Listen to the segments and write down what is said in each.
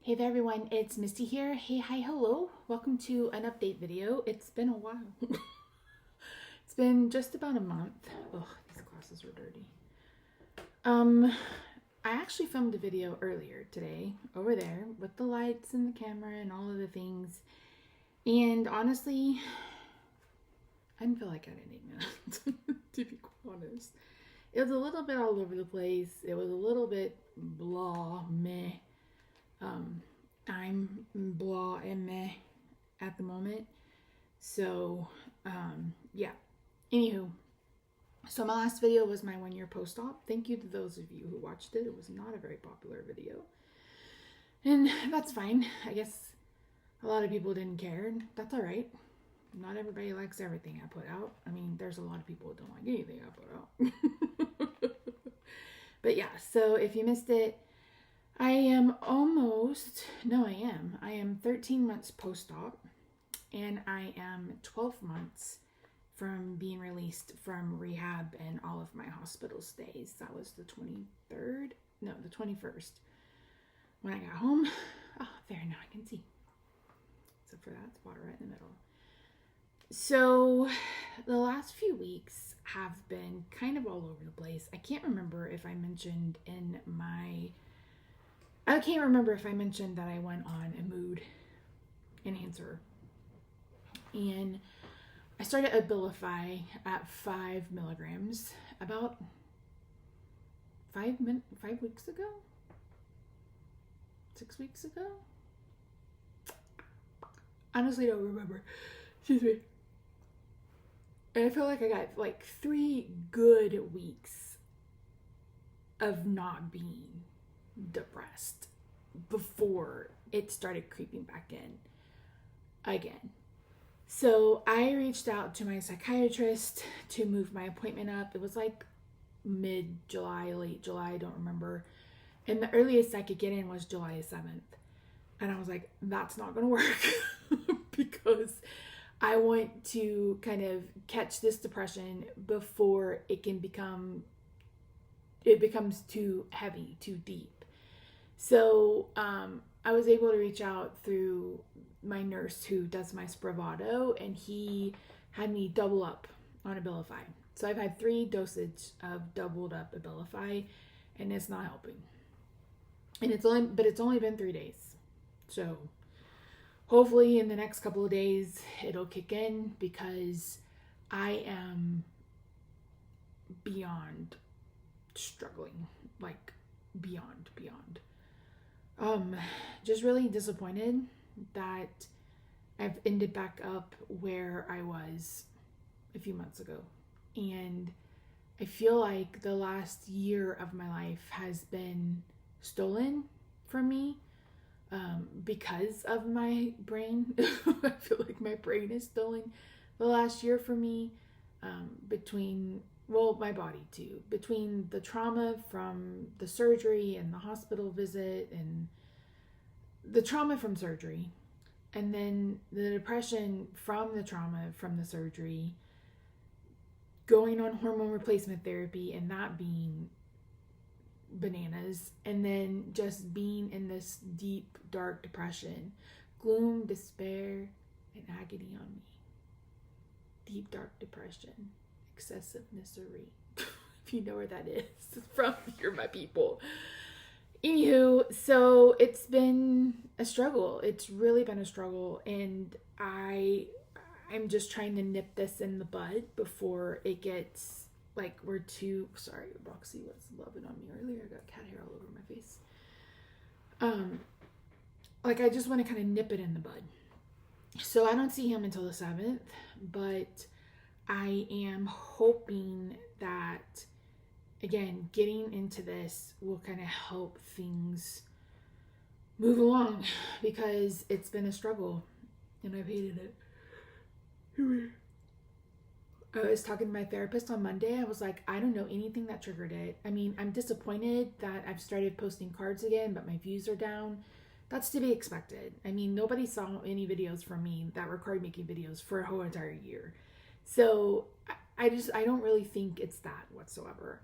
Hey there everyone, it's Misty here. Hey, hi, hello. Welcome to an update video. It's been a while. It's been just about a month. Oh, these glasses are dirty. I actually filmed a video earlier today over there with the lights and the camera and all of the things. And honestly, I didn't feel like editing it, to be quite honest. It was a little bit all over the place. It was a little bit blah, meh. I'm blah and meh at the moment. So, yeah. Anywho, so my last video was my 1 year post-op. Thank you to those of you who watched it. It was not a very popular video. And that's fine. I guess a lot of people didn't care. And that's all right. Not everybody likes everything I put out. I mean, there's a lot of people who don't like anything I put out. But yeah, so if you missed it, I am 13 months post-op, and I am 12 months from being released from rehab and all of my hospital stays. That was the 21st when I got home. Oh, there, now I can see. Except for that spot right in the middle. So the last few weeks have been kind of all over the place. I can't remember if I mentioned that I went on a mood enhancer. And I started Abilify at 5 milligrams about 5 weeks ago? 6 weeks ago? Honestly, don't remember. Excuse me. And I feel like I got like 3 good weeks of not being depressed before it started creeping back in again. So I reached out to my psychiatrist to move my appointment up. It was like mid-July, late July, I don't remember. And the earliest I could get in was July 7th. And I was like, that's not going to work because I want to kind of catch this depression before it becomes too heavy, too deep. So I was able to reach out through my nurse who does my Spravato, and he had me double up on Abilify. So I've had 3 dosage of doubled up Abilify, and it's not helping. And it's only been 3 days. So hopefully in the next couple of days it'll kick in, because I am beyond struggling, like beyond. Just really disappointed that I've ended back up where I was a few months ago. And I feel like the last year of my life has been stolen from me because of my brain. I feel like my brain is stolen the last year for me, my body too, between the trauma from the surgery and the hospital visit, and the trauma from surgery, and then the depression from the trauma from the surgery, going on hormone replacement therapy and that being bananas, and then just being in this deep, dark depression, gloom, despair, and agony on me. Deep, dark depression, excessive misery. If you know where that is from, you're my people. Anywho, so it's been a struggle. It's really been a struggle, and I'm just trying to nip this in the bud before it gets like sorry, Roxy was loving on me earlier. I got cat hair all over my face. I just want to kind of nip it in the bud. So I don't see him until the 7th, but I am hoping that, again, getting into this will kind of help things move along, because it's been a struggle and I've hated it. I was talking to my therapist on Monday. I was like, I don't know anything that triggered it. I mean, I'm disappointed that I've started posting cards again, but my views are down. That's to be expected. I mean, nobody saw any videos from me that were card making videos for a whole entire year. So I don't really think it's that whatsoever.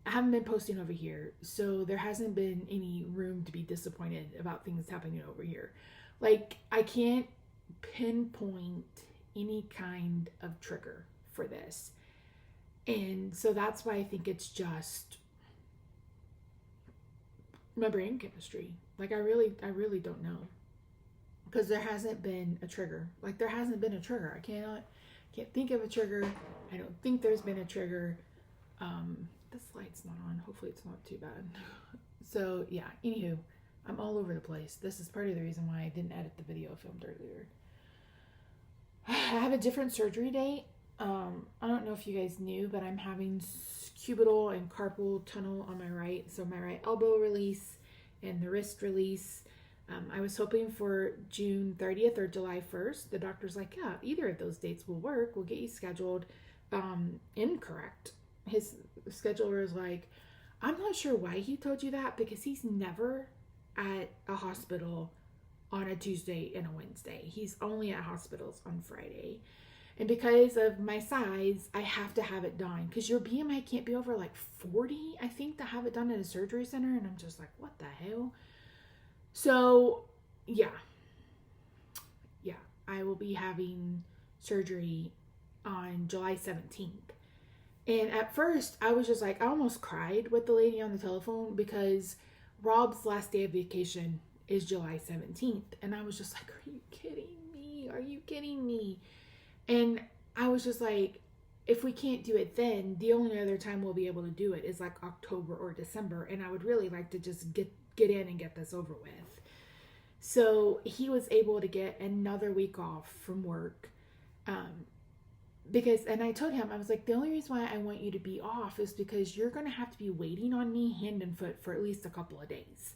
I haven't been posting over here, so there hasn't been any room to be disappointed about things happening over here. Like, I can't pinpoint any kind of trigger for this. And so that's why I think it's just my brain chemistry. Like, I really don't know. Because there hasn't been a trigger. Like, there hasn't been a trigger. I can't think of a trigger. I don't think there's been a trigger. This light's not on. Hopefully it's not too bad. So yeah, anywho, I'm all over the place. This is part of the reason why I didn't edit the video I filmed earlier. I have a different surgery date. I don't know if you guys knew, but I'm having cubital and carpal tunnel on my right. So my right elbow release and the wrist release. I was hoping for June 30th or July 1st. The doctor's like, yeah, either of those dates will work. We'll get you scheduled. Incorrect. His scheduler is like, I'm not sure why he told you that, because he's never at a hospital on a Tuesday and a Wednesday. He's only at hospitals on Friday. And because of my size, I have to have it done, because your BMI can't be over like 40, I think, to have it done at a surgery center. And I'm just like, what the hell? So yeah, I will be having surgery on July 17th. And at first, I was just like, I almost cried with the lady on the telephone, because Rob's last day of vacation is July 17th. And I was just like, are you kidding me? Are you kidding me? And I was just like, if we can't do it then, the only other time we'll be able to do it is like October or December. And I would really like to just get in and get this over with. So he was able to get another week off from work. Because, and I told him, I was like, the only reason why I want you to be off is because you're going to have to be waiting on me hand and foot for at least a couple of days.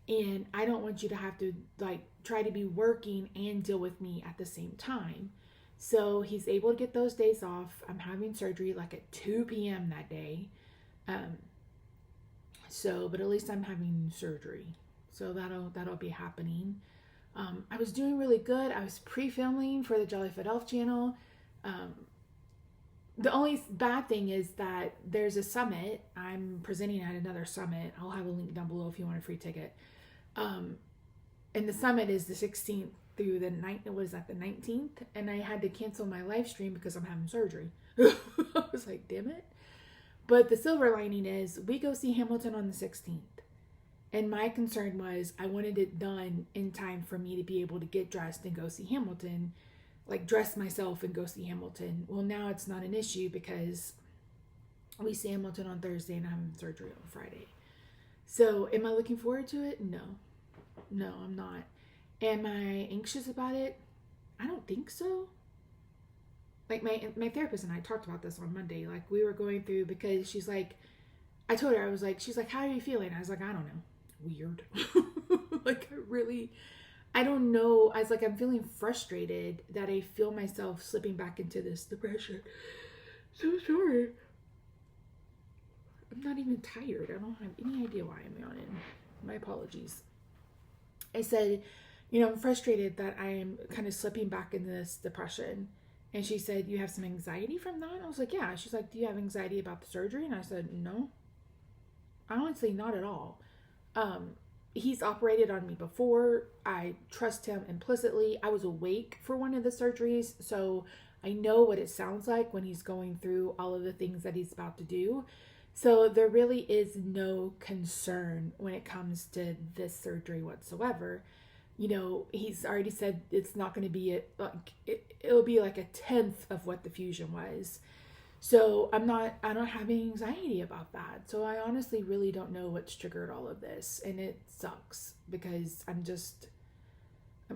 And I don't want you to have to like try to be working and deal with me at the same time. So he's able to get those days off. I'm having surgery like at 2 p.m. that day. But at least I'm having surgery. So that'll be happening. I was doing really good. I was pre-filming for the Jollyfoot Elf channel. The only bad thing is that there's a summit. I'm presenting at another summit. I'll have a link down below if you want a free ticket. And the summit is the 16th through the 19th. And I had to cancel my live stream because I'm having surgery. I was like, damn it. But the silver lining is we go see Hamilton on the 16th. And my concern was I wanted it done in time for me to be able to get dressed and go see Hamilton. Like, dress myself and go see Hamilton. Well, now it's not an issue because we see Hamilton on Thursday and I'm having surgery on Friday. So, am I looking forward to it? No, I'm not. Am I anxious about it? I don't think so. Like, my therapist and I talked about this on Monday. Like, we were going through, because she's like, I told her, she's like, how are you feeling? I was like, I don't know. Weird. Like, I don't know. I was like, I'm feeling frustrated that I feel myself slipping back into this depression. So sorry. I'm not even tired. I don't have any idea why I'm yawning. My apologies. I said, I'm frustrated that I am kind of slipping back into this depression. And she said, you have some anxiety from that? I was like, yeah. She's like, do you have anxiety about the surgery? And I said, no. Honestly, not at all. He's operated on me before. I trust him implicitly. I was awake for one of the surgeries, so I know what it sounds like when he's going through all of the things that he's about to do. So there really is no concern when it comes to this surgery whatsoever. He's already said it's not going to be it'll be like a 10th of what the fusion was. So I don't have any anxiety about that. So I honestly really don't know what's triggered all of this. And it sucks because I'm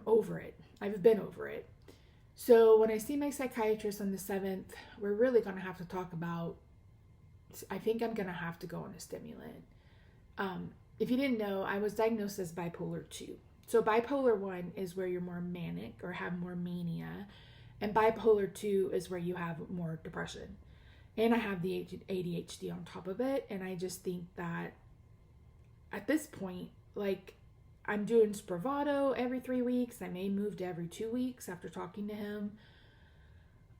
over it. I've been over it. So when I see my psychiatrist on the 7th, we're really going to have to talk about, I think I'm going to have to go on a stimulant. If you didn't know, I was diagnosed as bipolar 2. So bipolar 1 is where you're more manic or have more mania. And bipolar 2 is where you have more depression. And I have the ADHD on top of it. And I just think that at this point, like, I'm doing Spravato every 3 weeks. I may move to every 2 weeks after talking to him.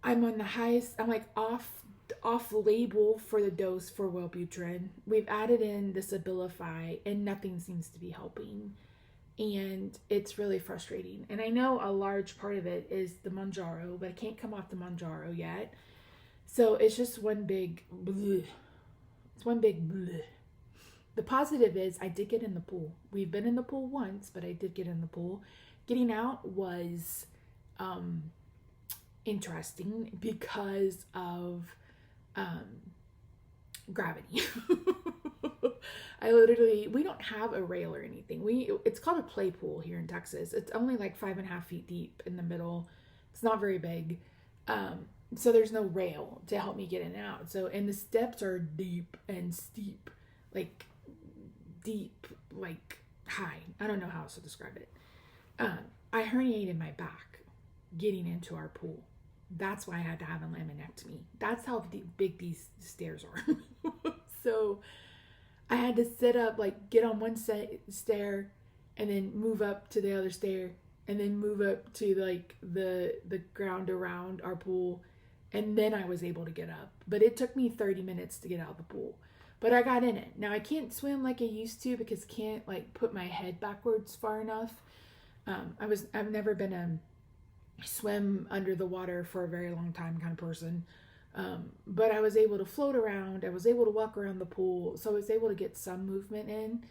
I'm on the highest, I'm like off off-label for the dose for Wellbutrin. We've added in this Abilify, and nothing seems to be helping. And it's really frustrating. And I know a large part of it is the Mounjaro, but I can't come off the Mounjaro yet. So it's just one big bleh. It's one big bleh. The positive is I did get in the pool. We've been in the pool once, but I did get in the pool. Getting out was interesting because of gravity. We don't have a rail or anything. It's called a play pool here in Texas. It's only like 5.5 feet deep in the middle. It's not very big. So there's no rail to help me get in and out. And the steps are deep and steep, like high. I don't know how else to describe it. I herniated my back getting into our pool. That's why I had to have a laminectomy. That's how big these stairs are. So I had to sit up, like get on one stair and then move up to the other stair and then move up to like the ground around our pool. And then I was able to get up. But it took me 30 minutes to get out of the pool. But I got in it. Now I can't swim like I used to because I can't like put my head backwards far enough. I've never been a swim under the water for a very long time kind of person. But I was able to float around. I was able to walk around the pool. So I was able to get some movement in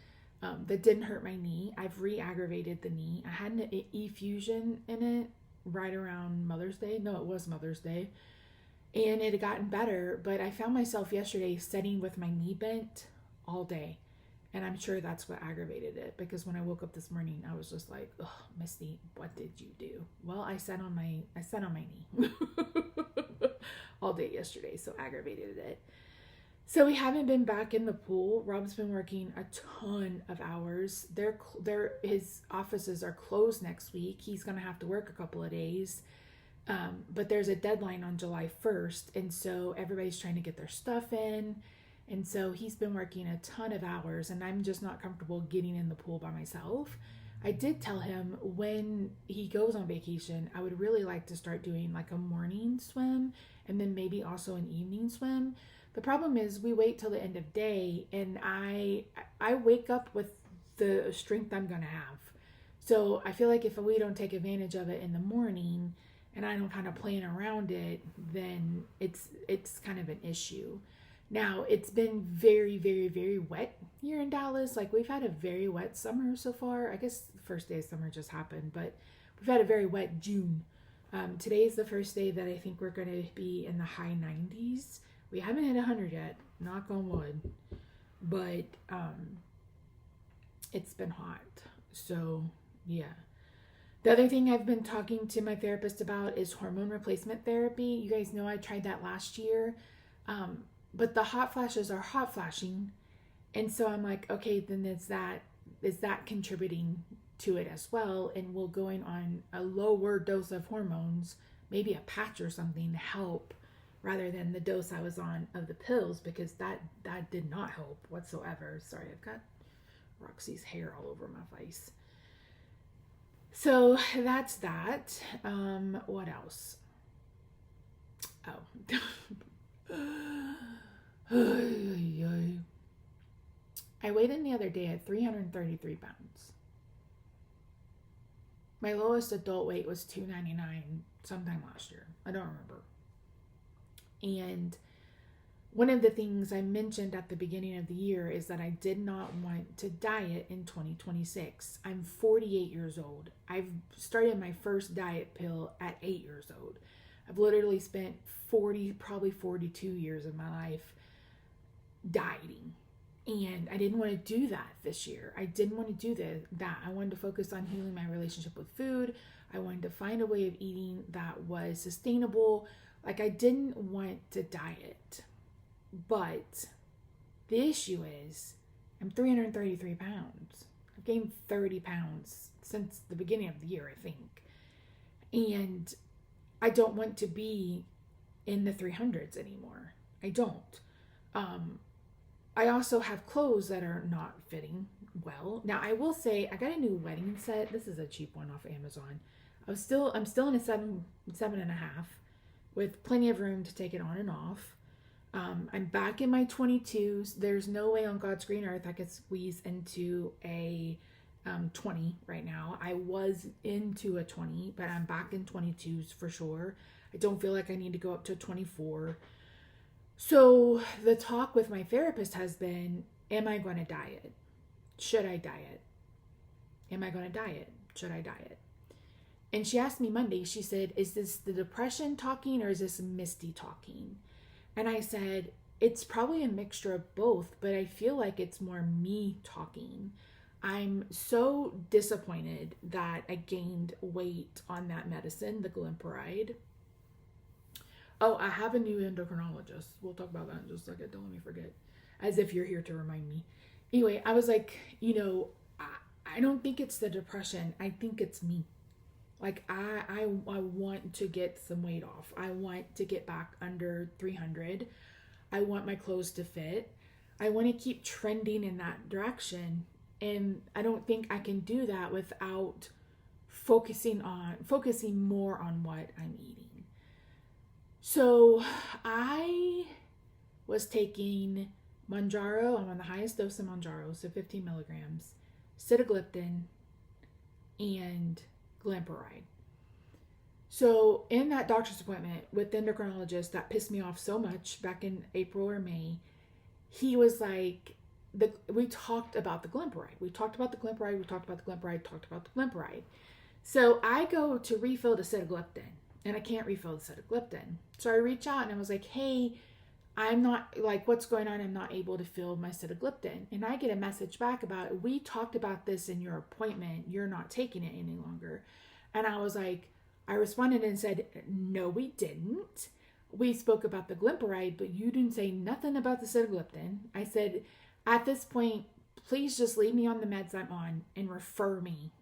that didn't hurt my knee. I've re-aggravated the knee. I had an effusion in it right around Mother's Day. No, it was Mother's Day. And it had gotten better. But I found myself yesterday sitting with my knee bent all day. And I'm sure that's what aggravated it. Because when I woke up this morning, I was just like, oh, Misty, what did you do? Well, I sat on my knee. all day yesterday, so aggravated it. So we haven't been back in the pool. Rob's been working a ton of hours. His offices are closed next week. He's going to have to work a couple of days. But there's a deadline on July 1st, and so everybody's trying to get their stuff in. And so he's been working a ton of hours, and I'm just not comfortable getting in the pool by myself. I did tell him when he goes on vacation, I would really like to start doing like a morning swim and then maybe also an evening swim. The problem is we wait till the end of day, and I wake up with the strength I'm going to have. So I feel like if we don't take advantage of it in the morning and I don't kind of plan around it, then it's kind of an issue. Now, it's been very, very, very wet here in Dallas. Like, we've had a very wet summer so far. I guess the first day of summer just happened, but we've had a very wet June. Today is the first day that I think we're going to be in the high 90s. We haven't hit 100 yet, knock on wood, but it's been hot. So, yeah. The other thing I've been talking to my therapist about is hormone replacement therapy. You guys know I tried that last year. But the hot flashes are hot flashing. And so I'm like, okay, then is that contributing to it as well? And will going on a lower dose of hormones, maybe a patch or something, help rather than the dose I was on of the pills, because that did not help whatsoever. Sorry, I've got Roxy's hair all over my face. So that's that. What else? Oh. I weighed in the other day at 333 pounds. My lowest adult weight was 299 sometime last year. I don't remember. And one of the things I mentioned at the beginning of the year is that I did not want to diet in 2026. I'm 48 years old. I've started my first diet pill at 8 years old. I've literally spent probably 42 years of my life dieting. And I didn't want to do that this year. I didn't want to do that. I wanted to focus on healing my relationship with food. I wanted to find a way of eating that was sustainable. Like, I didn't want to diet. But the issue is I'm 333 pounds. I've gained 30 pounds since the beginning of the year, I think. And I don't want to be in the 300s anymore. I don't. I also have clothes that are not fitting well. Now, I will say I got a new wedding set. This is a cheap one off Amazon. I'm still in a 7.5 with plenty of room to take it on and off. I'm back in my 22s. There's no way on God's green earth I could squeeze into a 20 right now. I was into a 20, but I'm back in 22s for sure. I don't feel like I need to go up to 24. So the talk with my therapist has been, am I going to diet? Should I diet? Am I going to diet? Should I diet? And she asked me Monday, she said, is this the depression talking or is this Misty talking? And I said, it's probably a mixture of both, but I feel like it's more me talking. I'm so disappointed that I gained weight on that medicine, the glimepiride. Oh, I have a new endocrinologist. We'll talk about that in just a second. Don't let me forget. As if you're here to remind me. Anyway, I was like, I don't think it's the depression. I think it's me. Like, I want to get some weight off. I want to get back under 300. I want my clothes to fit. I want to keep trending in that direction. And I don't think I can do that without focusing more on what I'm eating. So I was taking Mounjaro. I'm on the highest dose of Mounjaro, so 15 milligrams, sitagliptin, and glimepiride. So in that doctor's appointment with the endocrinologist that pissed me off so much back in April or May, he was like, we talked about the glimepiride. We talked about the glimepiride. So I go to refill the sitagliptin, and I can't refill the sitagliptin. So I reach out and I was like, hey, I'm not, like, what's going on? I'm not able to fill my sitagliptin. And I get a message back about, we talked about this in your appointment. You're not taking it any longer. And I was like, I responded and said, no, we didn't. We spoke about the glimepiride, but you didn't say nothing about the sitagliptin. I said, at this point, please just leave me on the meds I'm on and refer me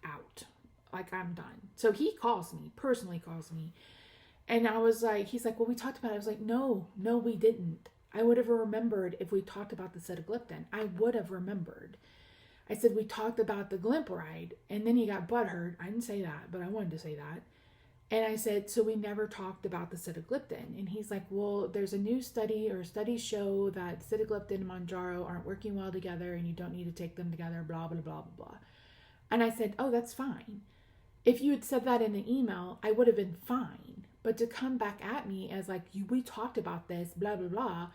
out. Like, I'm done. So he personally calls me. And I was like, he's like, well, we talked about it. I was like, no, we didn't. I would have remembered if we talked about the sitagliptin. I would have remembered. I said, we talked about the glimepiride. And then he got butthurt. I didn't say that, but I wanted to say that. And I said, so we never talked about the sitagliptin. And he's like, well, there's a new study, or studies show that sitagliptin and Mounjaro aren't working well together and you don't need to take them together, blah, blah, blah, blah, blah. And I said, oh, that's fine. If you had said that in the email, I would have been fine. But to come back at me as like, we talked about this, blah, blah, blah,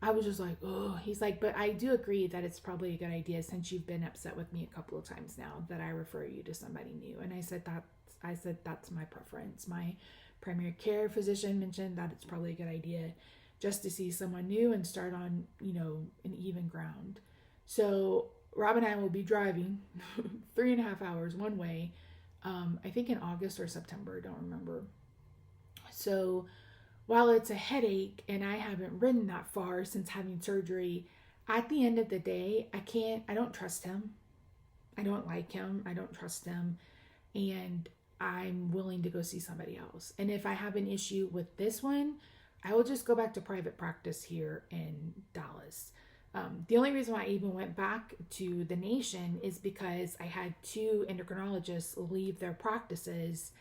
I was just like, oh. He's like, but I do agree that it's probably a good idea, since you've been upset with me a couple of times now, that I refer you to somebody new. And I said, that's my preference. My primary care physician mentioned that it's probably a good idea just to see someone new and start on, an even ground. So Rob and I will be driving 3.5 hours one way. I think in August or September, I don't remember. So while it's a headache and I haven't ridden that far since having surgery, at the end of the day, I don't trust him. I don't like him. I don't trust him. And I'm willing to go see somebody else. And if I have an issue with this one, I will just go back to private practice here in Dallas. The only reason why I even went back to the Nation is because I had 2 endocrinologists leave their practices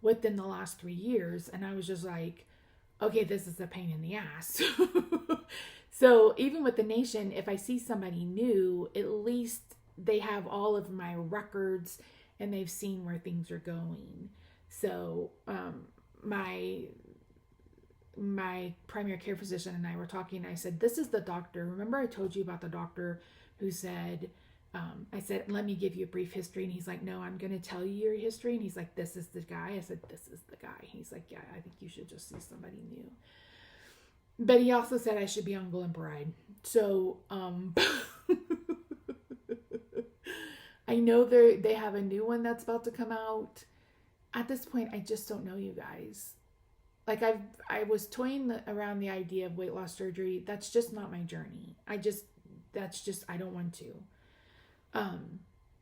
within the last 3 years. And I was just like, okay, this is a pain in the ass. So even with the Nation, if I see somebody new, at least they have all of my records and they've seen where things are going. So my primary care physician and I were talking. I said, this is the doctor. Remember I told you about the doctor who said, I said, let me give you a brief history. And he's like, no, I'm going to tell you your history. And he's like, this is the guy. I said, this is the guy. He's like, yeah, I think you should just see somebody new. But he also said I should be on glimepiride. So I know they have a new one that's about to come out. At this point, I just don't know, you guys. Like, I was toying around the idea of weight loss surgery. That's just not my journey. I don't want to.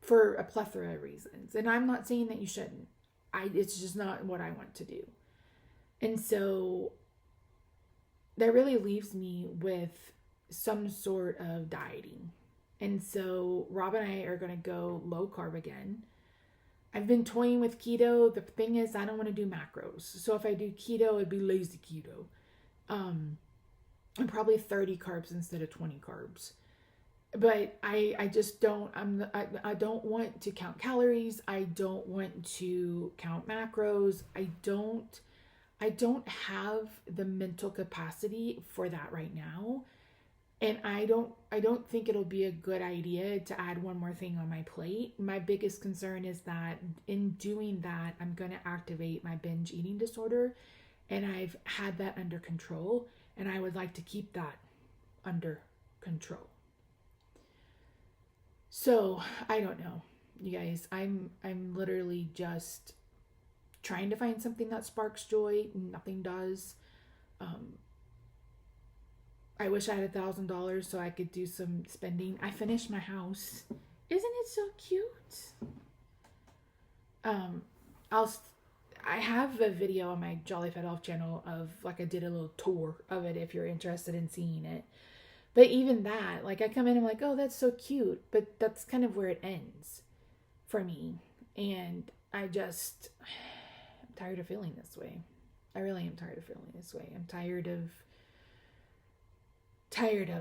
For a plethora of reasons. And I'm not saying that you shouldn't. It's just not what I want to do. And so that really leaves me with some sort of dieting. And so Rob and I are going to go low carb again. I've been toying with keto. The thing is, I don't want to do macros. So if I do keto, it'd be lazy keto. and probably 30 carbs instead of 20 carbs. But I just don't, I don't want to count calories. I don't want to count macros. I don't have the mental capacity for that right now. And I don't think it'll be a good idea to add one more thing on my plate. My biggest concern is that in doing that, I'm going to activate my binge eating disorder, and I've had that under control, and I would like to keep that under control. So, I don't know, you guys. I'm literally just trying to find something that sparks joy. Nothing does. I wish I had $1,000 so I could do some spending. I finished my house. Isn't it so cute? Um, I'll I have a video on my Jolly Fat Elf channel of, like, I did a little tour of it if you're interested in seeing it. But even that, like, I come in and I'm like, oh, that's so cute. But that's kind of where it ends for me. And I'm tired of feeling this way. I really am tired of feeling this way. I'm tired of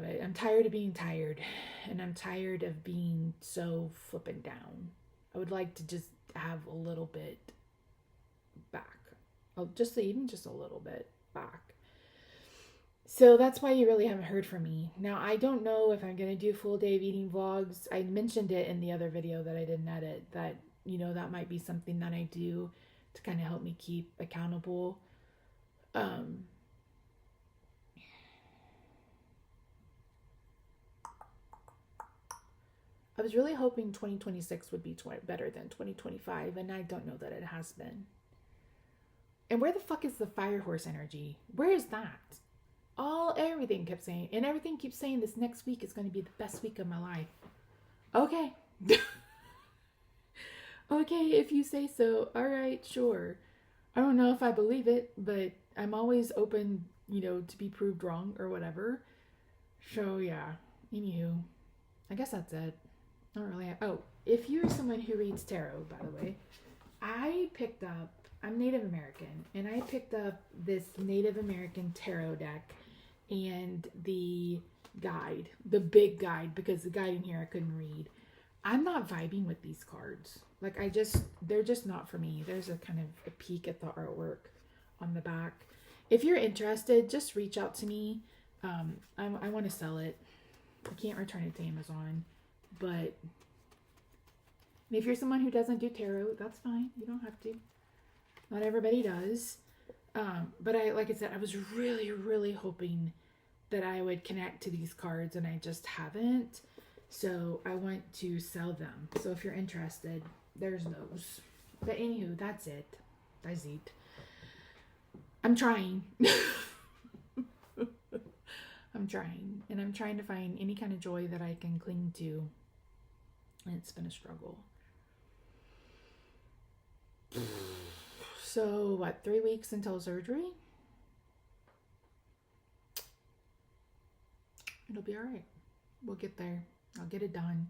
it. I'm tired of being tired. And I'm tired of being so flipping down. I would like to just have a little bit back. Even just a little bit back. So that's why you really haven't heard from me. Now, I don't know if I'm going to do full day of eating vlogs. I mentioned it in the other video that I didn't edit, that, that might be something that I do to kind of help me keep accountable. I was really hoping 2026 would be better than 2025, and I don't know that it has been. And where the fuck is the fire horse energy? Where is that? Everything kept saying, and everything keeps saying this next week is going to be the best week of my life. Okay. Okay, if you say so. All right, sure. I don't know if I believe it, but I'm always open, to be proved wrong or whatever. So, yeah. Anywho, I guess that's it. I don't really have... Oh, if you're someone who reads tarot, by the way, I'm Native American, and I picked up this Native American tarot deck and the guide, the big guide, because the guide in here I couldn't read. I'm not vibing with these cards. Like, they're just not for me. There's a kind of a peek at the artwork on the back. If you're interested, just reach out to me. I want to sell it. I can't return it to Amazon, but if you're someone who doesn't do tarot, that's fine. You don't have to. Not everybody does. But like I said, I was really, really hoping that I would connect to these cards, and I just haven't. So I want to sell them. So if you're interested, there's those. But anywho, that's it. That's it. I'm trying. I'm trying. And I'm trying to find any kind of joy that I can cling to. And it's been a struggle. So, 3 weeks until surgery? It'll be all right. We'll get there. I'll get it done.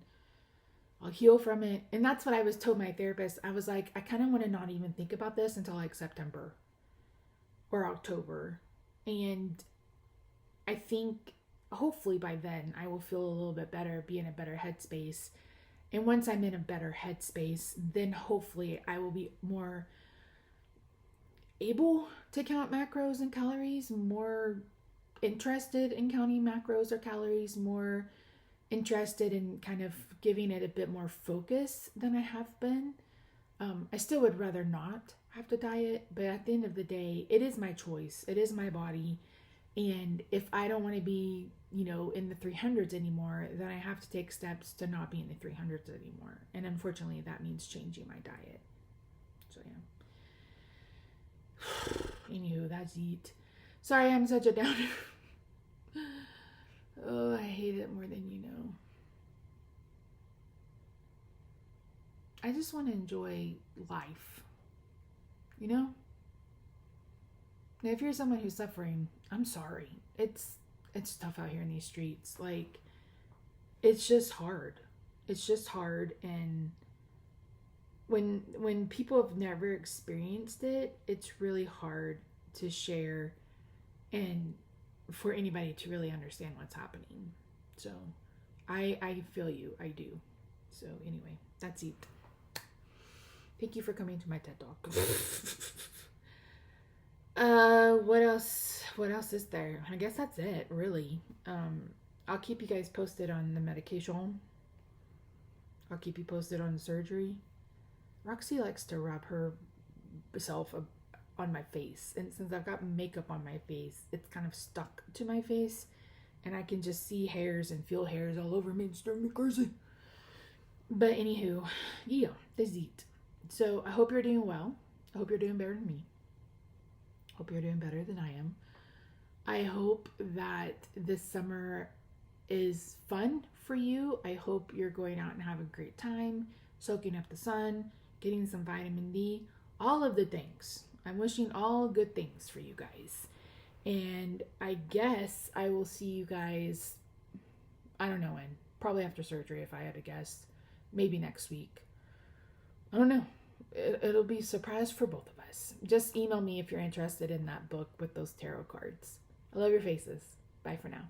I'll heal from it. And that's what I was told my therapist. I was like, I kind of want to not even think about this until like September or October. And I think hopefully by then I will feel a little bit better, be in a better headspace. And once I'm in a better headspace, then hopefully I will be more able to count macros and calories, more interested in counting macros or calories, more interested in kind of giving it a bit more focus than I have been. I still would rather not have to diet, but at the end of the day, it is my choice. It is my body. And if I don't want to be, in the 300s anymore, then I have to take steps to not be in the 300s anymore. And unfortunately, that means changing my diet. So, yeah. Anywho, that's it. Sorry, I'm such a downer. Oh, I hate it more than you know. I just want to enjoy life. Now, if you're someone who's suffering, I'm sorry. It's tough out here in these streets. Like, it's just hard. It's just hard. And when people have never experienced it, it's really hard to share and for anybody to really understand what's happening. So I feel you. I do. So anyway, that's it. Thank you for coming to my TED Talk. What else? What else is there? I guess that's it, really. I'll keep you guys posted on the medication. I'll keep you posted on the surgery. Roxy likes to rub herself on my face, and since I've got makeup on my face, it's kind of stuck to my face, and I can just see hairs and feel hairs all over me. It's driving me crazy. But anywho, yeah, that's it. So I hope you're doing well. I hope you're doing better than me. Hope you're doing better than I am. I hope that this summer is fun for you. I hope you're going out and having a great time, soaking up the sun, getting some vitamin D, all of the things. I'm wishing all good things for you guys. And I guess I will see you guys, I don't know when, probably after surgery if I had to guess. Maybe next week. I don't know. It'll be a surprise for both of us. Just email me if you're interested in that book with those tarot cards. I love your faces. Bye for now.